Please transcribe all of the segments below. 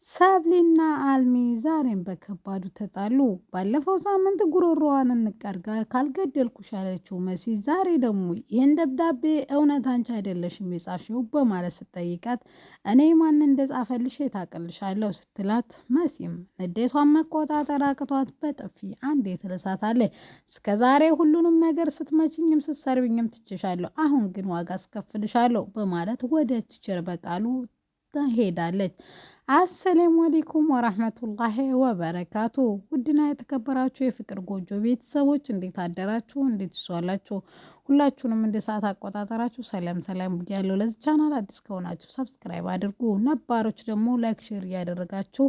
ሰብሊና አልሚ ዛሬም በከባዱ ተጣሉ። ባለፈው ሳምንት ጉሮሮዋን እንቀርጋ ካልገደልኩሽ ያለችው መሲ ዛሬ ደግሞ ይህን ደብዳቤ እውነት አንቺ አይደለሽም የጻፍሽው በማለት ስትጠይቃት እኔ ማን እንደጻፈልሽ ታቅልሻለሁ ስትላት መሲም ንዴቷን መቆጣጠር አቅቷት በጥፊ አንዴ ትልሳታለች። እስከ ዛሬ ሁሉንም ነገር ስትመችኝም ስትሰርብኝም ትችሻለሁ፣ አሁን ግን ዋጋ አስከፍልሻለሁ በማለት ወደ ቲቸር በቃሉ ሄዳለች። አሰላሙ አለይኩም ወራህመቱላሂ ወበረካቱ። ውድና የተከበራችሁ የፍቅር ጎጆ ቤተሰቦች እንዴት አደራችሁ? እንዴት ይሷላችሁ? ሁላችሁንም እንደ ሰዓት አቆጣጠራችሁ ሰላም ብያለሁ። ለዚህ ቻናል አዲስ ከሆናችሁ ሰብስክራይብ አድርጉ፣ ነባሮች ደግሞ ላይክ ሼር እያደረጋችሁ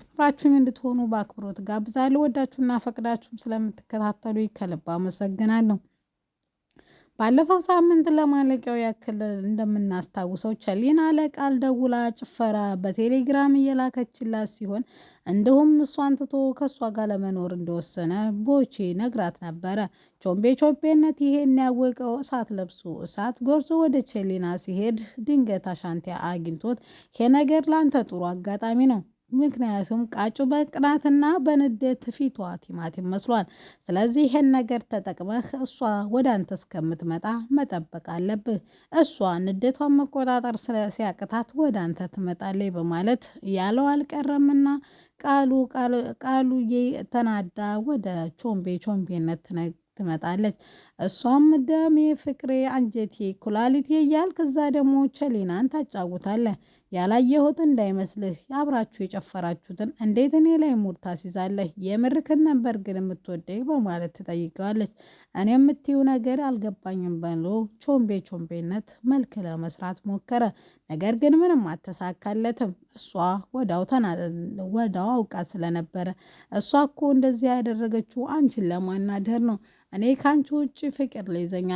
አብራችሁኝ እንድትሆኑ በአክብሮት ጋብዛለሁ። ወዳችሁና ፈቅዳችሁም ስለምትከታተሉ ከልብ አመሰግናለሁ። ባለፈው ሳምንት ለማለቂያው ያክል እንደምናስታውሰው ቸሊና ለቃል ደውላ ጭፈራ በቴሌግራም እየላከችላት ሲሆን እንዲሁም እሷን ትቶ ከእሷ ጋር ለመኖር እንደወሰነ ቦቼ ነግራት ነበረ። ቾምቤነት ይሄን ያወቀው እሳት ለብሶ እሳት ጎርሶ ወደ ቸሊና ሲሄድ ድንገት አሻንቲያ አግኝቶት ይሄ ነገር ላንተ ጥሩ አጋጣሚ ነው፣ ምክንያቱም ቃጩ በቅናትና በንዴት ፊቷ ቲማቲም መስሏል። ስለዚህ ይሄን ነገር ተጠቅመህ እሷ ወደ አንተ እስከምትመጣ መጠበቅ አለብህ። እሷ ንዴቷን መቆጣጠር ሲያቅታት ወደ አንተ ትመጣለች በማለት ያለው አልቀረምና ቃሉ ተናዳ ወደ ቾምቤነት ትመጣለች። እሷም ደሜ፣ ፍቅሬ፣ አንጀቴ፣ ኩላሊቴ እያልክ እዛ ደግሞ ቸሊናን ታጫውታለህ። ያላየሁት እንዳይመስልህ አብራችሁ የጨፈራችሁትን እንዴት እኔ ላይ ሙድ ታስይዛለህ? የምርክን ነበር ግን የምትወደኝ በማለት ትጠይቀዋለች። እኔ የምትይው ነገር አልገባኝም ብሎ ቾምቤነት መልክ ለመስራት ሞከረ። ነገር ግን ምንም አልተሳካለትም። እሷ ወዳው አውቃ ስለነበረ እሷ እኮ እንደዚህ ያደረገችው አንቺን ለማናደር ነው። እኔ ከአንቺ ውጭ ፍቅር ሊይዘኝ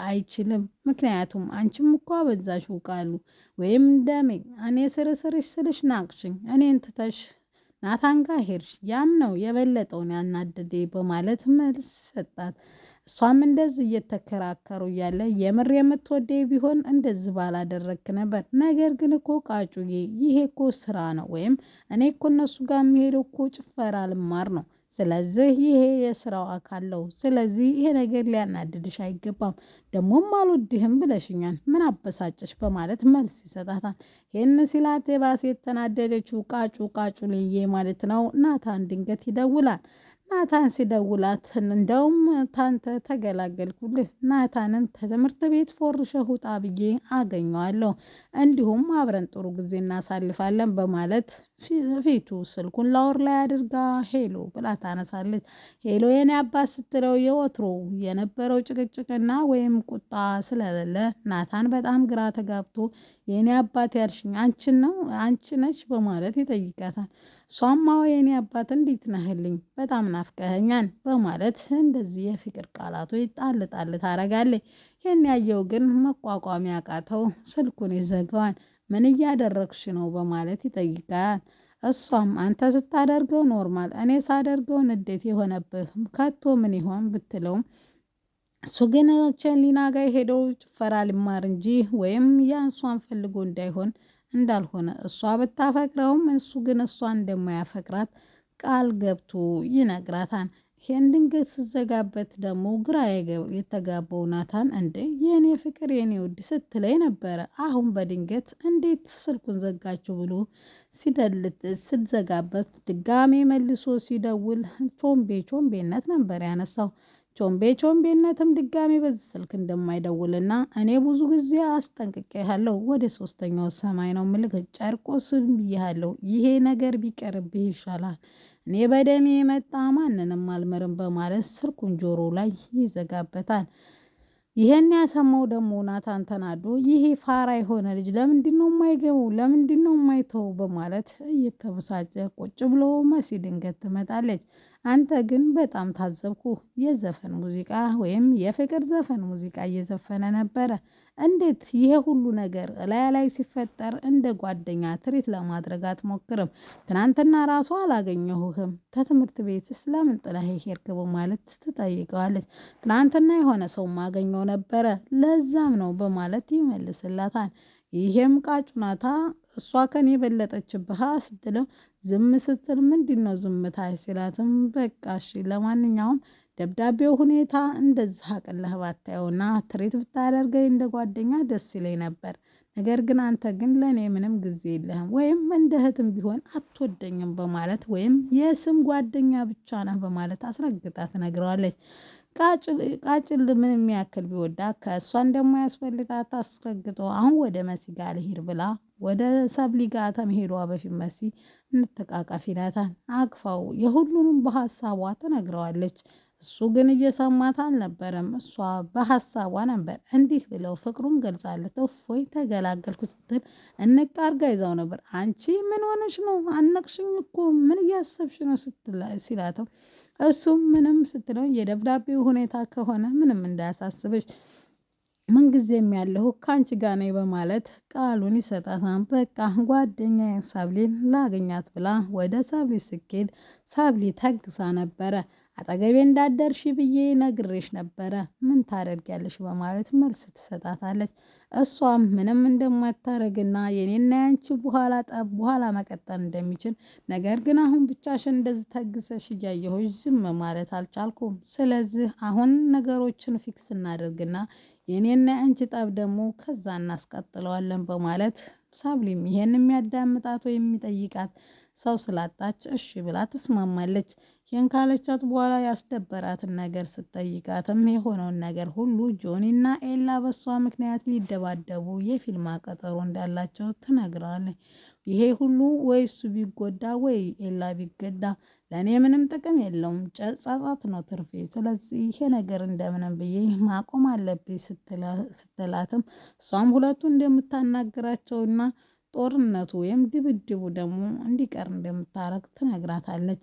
አይችልም። ምክንያቱም አንቺም እኮ አበዛሽው ቃሉ ወይም ደሜ፣ እኔ ስርስርሽ ስልሽ ናቅሽኝ፣ እኔን ትተሽ ናታን ጋር ሄድሽ፣ ያም ነው የበለጠውን ያናደደ በማለት መልስ ሰጣት። እሷም እንደዚህ እየተከራከሩ እያለ የምር የምትወደኝ ቢሆን እንደዚህ ባላደረግክ ነበር። ነገር ግን እኮ ቃጩዬ ይሄ እኮ ስራ ነው፣ ወይም እኔ እኮ እነሱ ጋር የሚሄደው እኮ ጭፈራ ልማር ነው። ስለዚህ ይሄ የስራው አካል ነው። ስለዚህ ይሄ ነገር ሊያናድድሽ አይገባም። ደግሞም አልወድህም ብለሽኛል፣ ምን አበሳጨሽ በማለት መልስ ይሰጣታል። ይህን ሲላት የባሴ የተናደደችው ቃጩ ልዬ ማለት ነው። ናታን ድንገት ይደውላል። ናታን ሲደውላት እንደውም ታንተ ተገላገልኩልህ፣ ናታንን ከትምህርት ቤት ፎርሸህ ውጣ ብዬ አገኘዋለሁ፣ እንዲሁም አብረን ጥሩ ጊዜ እናሳልፋለን በማለት ፊቱ ስልኩን ላወር ላይ አድርጋ ሄሎ ብላ ታነሳለች። ሄሎ የኔ አባት ስትለው የወትሮ የነበረው ጭቅጭቅና ወይም ቁጣ ስለሌለ ናታን በጣም ግራ ተጋብቶ የኔ አባት ያልሽኝ አንቺን ነው አንቺ ነች በማለት ይጠይቃታል። እሷማው የኔ አባት እንዴት ነህልኝ በጣም ናፍቀኸኛን በማለት እንደዚህ የፍቅር ቃላቱ ጣል ታረጋለች። ይህን ያየው ግን መቋቋም ያቃተው ስልኩን ይዘጋዋል። ምን እያደረግሽ ነው በማለት ይጠይቃል። እሷም አንተ ስታደርገው ኖርማል፣ እኔ ሳደርገው ንዴት የሆነብህ ከቶ ምን ይሆን ብትለውም እሱ ግን ቸሊና ጋር ሄደው ጭፈራ ሊማር እንጂ ወይም ያንሷን ፈልጎ እንዳልሆነ እሷ ብታፈቅረውም እሱ ግን እሷን እንደማያፈቅራት ቃል ገብቶ ይነግራታል። ይህን ድንገት ስዘጋበት ደግሞ ግራ የተጋባው ናታን እንደ የኔ ፍቅር የኔ ውድ ስትለኝ ነበረ፣ አሁን በድንገት እንዴት ስልኩን ዘጋችሁ ብሎ ስትዘጋበት ድጋሜ መልሶ ሲደውል ቾምቤነት ነበር ያነሳው። ቾምቤነትም ድጋሜ በዚህ ስልክ እንደማይደውልና እኔ ብዙ ጊዜ አስጠንቅቄሃለሁ፣ ወደ ሶስተኛው ሰማይ ነው ምልክ ጨርቆስን ብያለሁ፣ ይሄ ነገር ቢቀርብህ ይሻላል፣ እኔ በደሜ የመጣ ማንንም አልምርም በማለት ስልኩን ጆሮ ላይ ይዘጋበታል። ይሄን ያሰማው ደግሞ ናታን ተናዶ ይሄ ፋራ የሆነ ልጅ ለምንድነው የማይገቡ ለምንድነው የማይተው በማለት እየተበሳጨ ቁጭ ብሎ መሲ ድንገት ትመጣለች። አንተ ግን በጣም ታዘብኩ፣ የዘፈን ሙዚቃ ወይም የፍቅር ዘፈን ሙዚቃ እየዘፈነ ነበረ። እንዴት ይሄ ሁሉ ነገር ላይ ሲፈጠር እንደ ጓደኛ ትሪት ለማድረግ አትሞክርም? ትናንትና ራሱ አላገኘሁህም፣ ከትምህርት ቤትስ ለምን ጥለህ ሄድክ በማለት ትጠይቀዋለች። ትናንትና የሆነ ሰው ማገኘው ነበረ ለዛም ነው በማለት ይመልስላታል። ይሄም ቃጩ ናታ እሷ ከኔ የበለጠችብህ ስትለው ዝም ስትል ምንድነው ዝምታሽ ሲላትም በቃ እሺ ለማንኛውም ደብዳቤው ሁኔታ እንደዚህ አቅልለህ ባታየውና ትሪት ብታደርገኝ እንደ ጓደኛ ደስ ይለኝ ነበር። ነገር ግን አንተ ግን ለእኔ ምንም ጊዜ የለህም ወይም እንደ እህትም ቢሆን አትወደኝም በማለት ወይም የስም ጓደኛ ብቻ ነህ በማለት አስረግጣ ትነግረዋለች። ቃጭል ምንም ያክል ቢወዳ ከእሷ እንደማያስፈልጋት አስረግጦ አሁን ወደ መሲ ጋር ልሄድ ብላ ወደ ሰብሊ ጋር ከመሄዷ በፊት መሲ እንተቃቀፍ ይላታል። አቅፋው የሁሉንም በሀሳቧ ትነግረዋለች። እሱ ግን እየሰማት አልነበረም። እሷ በሀሳቧ ነበር እንዲህ ብለው ፍቅሩን ገልጻለት እፎይ ተገላገልኩ ስትል እንቅ አርጋ ይዛው ነበር። አንቺ ምን ሆነሽ ነው? አነቅሽኝ እኮ ምን እያሰብሽ ነው? ሲላተው እሱም ምንም ስትለው የደብዳቤው ሁኔታ ከሆነ ምንም እንዳያሳስብሽ ምንጊዜም ያለሁ ከአንቺ ጋር ነኝ በማለት ቃሉን ይሰጣታል። በቃ ጓደኛዬን ሳብሊን ላገኛት ብላ ወደ ሳብሊ ስትሄድ ሳብሊ ተግሳ ነበረ። አጠገቤ እንዳደርሽ ብዬ ነግሬሽ ነበረ ምን ታደርጊያለሽ በማለት መልስ ትሰጣታለች። እሷም ምንም እንደማታረግና የኔና ያንቺ በኋላ ጠብ በኋላ መቀጠል እንደሚችል ነገር ግን አሁን ብቻሽን እንደዚህ ተግሰሽ እያየሁሽ ዝም ማለት አልቻልኩም። ስለዚህ አሁን ነገሮችን ፊክስ እናደርግና የኔና ያንቺ ጠብ ደግሞ ከዛ እናስቀጥለዋለን በማለት ሳብሊም ይሄን የሚያዳምጣት ወይም የሚጠይቃት ሰው ስላጣች እሺ ብላ ትስማማለች። ይህን ካለቻት በኋላ ያስደበራትን ነገር ስትጠይቃትም የሆነውን ነገር ሁሉ ጆኒና ኤላ በሷ ምክንያት ሊደባደቡ የፊልም ቀጠሮ እንዳላቸው ትነግራለች። ይሄ ሁሉ ወይ እሱ ቢጎዳ ወይ ኤላ ቢጎዳ ለእኔ ምንም ጥቅም የለውም፣ ጸጸት ነው ትርፌ። ስለዚህ ይሄ ነገር እንደምንም ብዬ ማቆም አለብኝ ስትላትም እሷም ሁለቱ እንደምታናግራቸውና ጦርነቱ ወይም ድብድቡ ደግሞ እንዲቀር እንደምታረግ ትነግራታለች።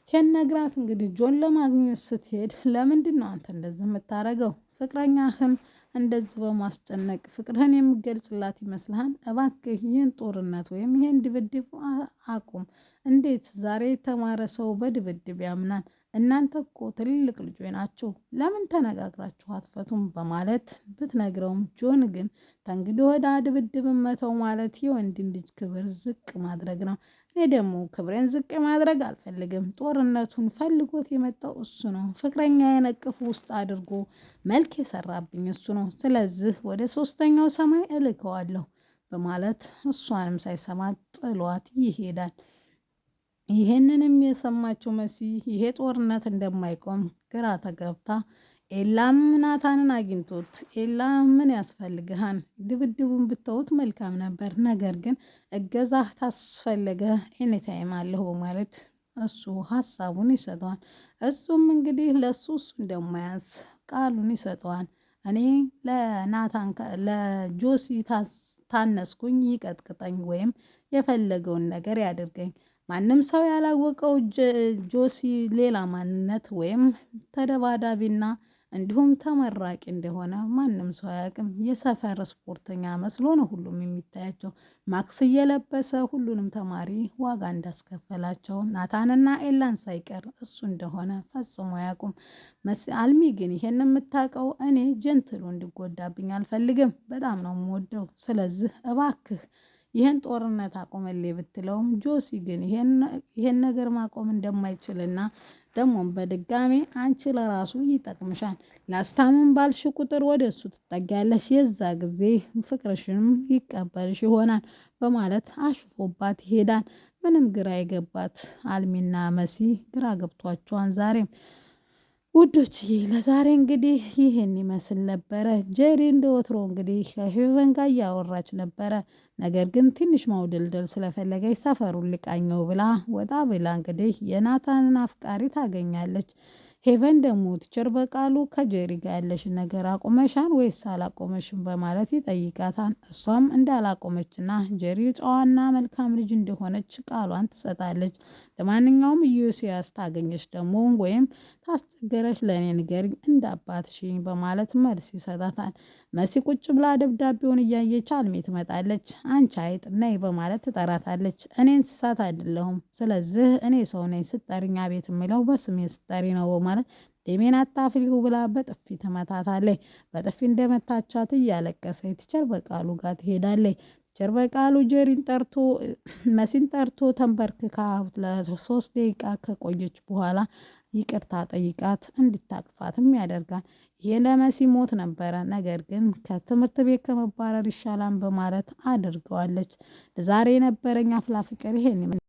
ይሄን ነግራት እንግዲህ ጆን ለማግኘት ስትሄድ ለምንድን ነው አንተ እንደዚህ የምታረገው? ፍቅረኛህን እንደዚህ በማስጨነቅ ፍቅርህን የምገልጽላት ይመስልሃል? እባክህ ይህን ጦርነት ወይም ይህን ድብድብ አቁም። እንዴት ዛሬ የተማረ ሰው በድብድብ ያምናል? እናንተ እኮ ትልልቅ ልጆች ናችሁ፣ ለምን ተነጋግራችሁ አትፈቱም? በማለት ብትነግረውም ጆን ግን ተንግዲህ ወደ ድብድብ መተው ማለት የወንድን ልጅ ክብር ዝቅ ማድረግ ነው። እኔ ደግሞ ክብሬን ዝቅ ማድረግ አልፈልግም። ጦርነቱን ፈልጎት የመጣው እሱ ነው። ፍቅረኛ የነቅፉ ውስጥ አድርጎ መልክ የሰራብኝ እሱ ነው። ስለዚህ ወደ 3ኛው ሰማይ እልከዋለሁ በማለት እሷንም ሳይሰማ ጥሏት ይሄዳል። ይሄንንም የሰማችው መሲ ይሄ ጦርነት እንደማይቆም ግራ ተገብታ ኤላም ናታንን አግኝቶት ኤላ ምን ያስፈልግሃን? ድብድቡን ብተውት መልካም ነበር፣ ነገር ግን እገዛ ታስፈለገ ኤኒታይም አለሁ በማለት እሱ ሀሳቡን ይሰጠዋል። እሱም እንግዲህ ለሱ እሱ እንደማያዝ ቃሉን ይሰጠዋል። እኔ ለናታን ለጆሲ ታነስኩኝ ይቀጥቅጠኝ ወይም የፈለገውን ነገር ያድርገኝ። ማንም ሰው ያላወቀው ጆሲ ሌላ ማንነት ወይም ተደባዳቢና እንዲሁም ተመራቂ እንደሆነ ማንም ሰው አያውቅም። የሰፈር ስፖርተኛ መስሎ ነው ሁሉም የሚታያቸው። ማክስ እየለበሰ ሁሉንም ተማሪ ዋጋ እንዳስከፈላቸው ናታንና ኤላን ሳይቀር እሱ እንደሆነ ፈጽሞ አያውቁም። አልሚ ግን ይሄን የምታውቀው እኔ ጀንትሉ እንዲጎዳብኝ አልፈልግም፣ በጣም ነው የምወደው። ስለዚህ እባክህ ይህን ጦርነት አቆመልኝ ብትለውም ጆሲ ግን ይሄን ነገር ማቆም እንደማይችልና ደግሞም በድጋሚ አንቺ ለራሱ ይጠቅምሻል፣ ላስታምን ባልሽ ቁጥር ወደ እሱ ትጠጊያለሽ፣ የዛ ጊዜ ፍቅርሽንም ይቀበልሽ ይሆናል በማለት አሽፎባት ይሄዳል። ምንም ግራ የገባት አልሚና መሲ ግራ ገብቷቸዋን ዛሬም ውዶችዬ ለዛሬ እንግዲህ ይህን ይመስል ነበረ። ጄሪ እንደ ወትሮ እንግዲህ ከሄቨን ጋር እያወራች ነበረ። ነገር ግን ትንሽ ማውደልደል ስለፈለገች ሰፈሩን ልቃኘው ብላ ወጣ ብላ እንግዲህ የናታንን አፍቃሪ ታገኛለች። ሄቨን ደግሞ ቲቸር በቃሉ ከጄሪ ጋር ያለሽን ነገር አቆመሻን ወይስ አላቆመሽም በማለት ይጠይቃታል። እሷም እንዳላቆመችና ጄሪ ጨዋና መልካም ልጅ እንደሆነች ቃሏን ትሰጣለች። ለማንኛውም ኢዮስያስ ታገኘች ደግሞ ወይም ታስቸገረች ለእኔ ንገሪኝ እንደ አባትሽ በማለት መልስ ይሰጣታል። መሲ ቁጭ ብላ ደብዳቤውን እያየች አልሚ ትመጣለች። አንቺ አይጥ ነይ በማለት ትጠራታለች። እኔ እንስሳት አይደለሁም፣ ስለዚህ እኔ ሰው ነኝ፣ ስጠሪኛ ቤት የሚለው በስሜ ስጠሪ ነው በማለት ደሜን አታፍሊው ብላ በጥፊ ትመታታለች። በጥፊ እንደመታቻት እያለቀሰች ቲቸር በቃሉ ጋር ትሄዳለች። ቲቸር በቃሉ መሲን ጠርቶ ተንበርክካ ለ3 ደቂቃ ከቆየች በኋላ ይቅርታ ጠይቃት እንድታቅፋትም ያደርጋል። ይሄ ለመሲ ሞት ነበረ። ነገር ግን ከትምህርት ቤት ከመባረር ይሻላል በማለት አድርገዋለች። ዛሬ የነበረኝ አፍላ ፍቅር ይሄን